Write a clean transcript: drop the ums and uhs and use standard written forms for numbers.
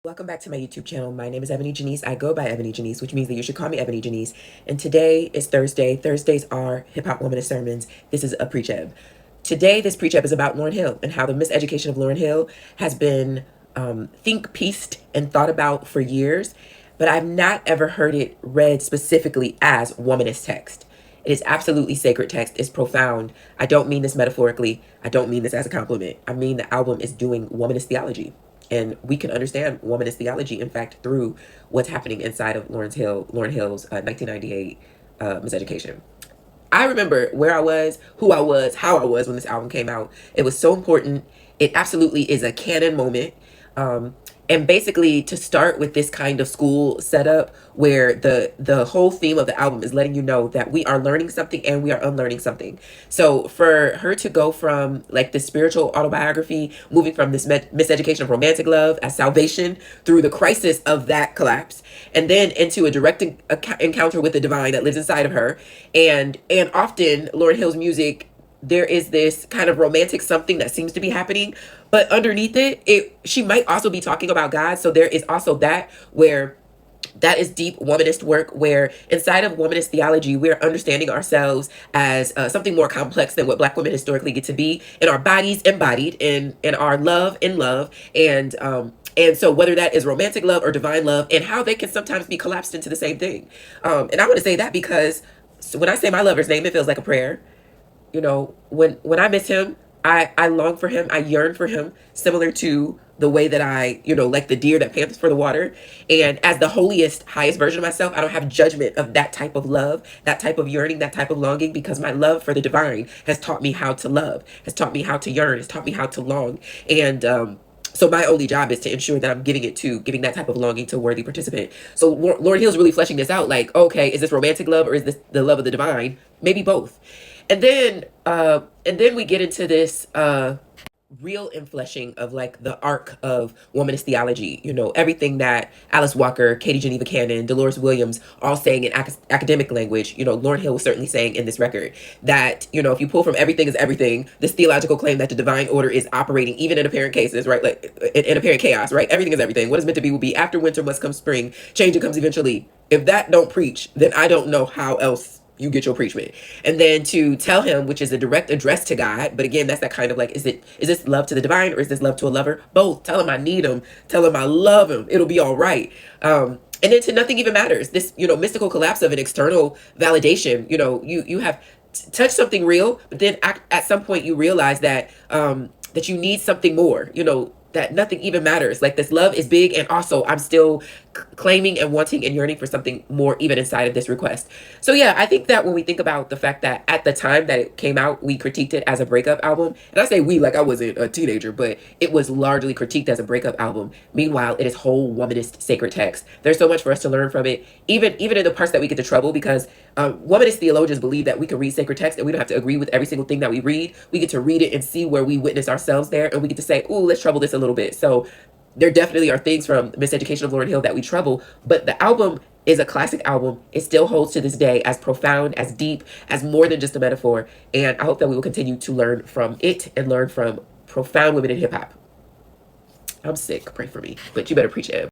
Welcome back to my YouTube channel. My name is Ep23. I go by Ep23, which means that you should call me Ep23. And today is Thursday. Thursdays are Hip Hop Womanist sermons. This is a preach-eb. Today, this preach-eb is about Lauryn Hill and how the miseducation of Lauryn Hill has been think-pieced and thought about for years, but I've not ever heard it read specifically as womanist text. It is absolutely sacred text. It's profound. I don't mean this metaphorically. I don't mean this as a compliment. I mean the album is doing womanist theology. And we can understand womanist theology, in fact, through what's happening inside of Lauryn Hill's 1998 Miseducation. I remember where I was, who I was, how I was when this album came out. It was so important. It absolutely is a canon moment. And basically to start with this kind of school setup where the whole theme of the album is letting you know that we are learning something and we are unlearning something. So for her to go from like this spiritual autobiography, moving from this miseducation of romantic love as salvation through the crisis of that collapse, and then into a direct encounter with the divine that lives inside of her. And often Lauryn Hill's music, there is this kind of romantic something that seems to be happening, but underneath it she might also be talking about God. So there is also that, where that is deep womanist work, where inside of womanist theology we're understanding ourselves as something more complex than what Black women historically get to be, in our bodies embodied, in our love in love, and so whether that is romantic love or divine love, and how they can sometimes be collapsed into the same thing. And I want to say that because when I say my lover's name, it feels like a prayer. You know, when I miss him, I long for him. I yearn for him, similar to the way that I, like the deer that pants for the water. And as the holiest, highest version of myself, I don't have judgment of that type of love, that type of yearning, that type of longing, because my love for the divine has taught me how to love, has taught me how to yearn, has taught me how to long. And so my only job is to ensure that I'm giving that type of longing to a worthy participant. So Lauryn Hill's really fleshing this out, like, okay, is this romantic love or is this the love of the divine? Maybe both. And then we get into this real infleshing of like the arc of womanist theology. Everything that Alice Walker, Katie Geneva Cannon, Dolores Williams all saying in academic language. Lauryn Hill was certainly saying in this record that, if you pull from everything is everything, this theological claim that the divine order is operating even in apparent cases, right? Like in apparent chaos, right? Everything is everything. What is meant to be will be. After winter must come spring. Change it comes eventually. If that don't preach, then I don't know how else you get your preachment. And then to tell him, which is a direct address to God, but again, that's that kind of like, is this love to the divine or is this love to a lover? Both. Tell him I need him. Tell him I love him. It'll be all right. And then to nothing even matters. This, mystical collapse of an external validation. You have touched something real, but then at some point you realize that that you need something more. That nothing even matters. Like, this love is big, and also I'm still claiming and wanting and yearning for something more even inside of this request. So yeah, I think that when we think about the fact that at the time that it came out, we critiqued it as a breakup album. And I say we like I wasn't a teenager, but it was largely critiqued as a breakup album. Meanwhile, it is whole womanist sacred text. There's so much for us to learn from it, even in the parts that we get to trouble, because womanist theologians believe that we can read sacred text and we don't have to agree with every single thing that we read. We get to read it and see where we witness ourselves there, and we get to say, ooh, let's trouble this a little bit. So there definitely are things from Miseducation of Lauryn Hill that we trouble, but the album is a classic album. It still holds to this day as profound, as deep, as more than just a metaphor. And I hope that we will continue to learn from it and learn from profound women in hip hop. I'm sick. Pray for me, but you better preach it.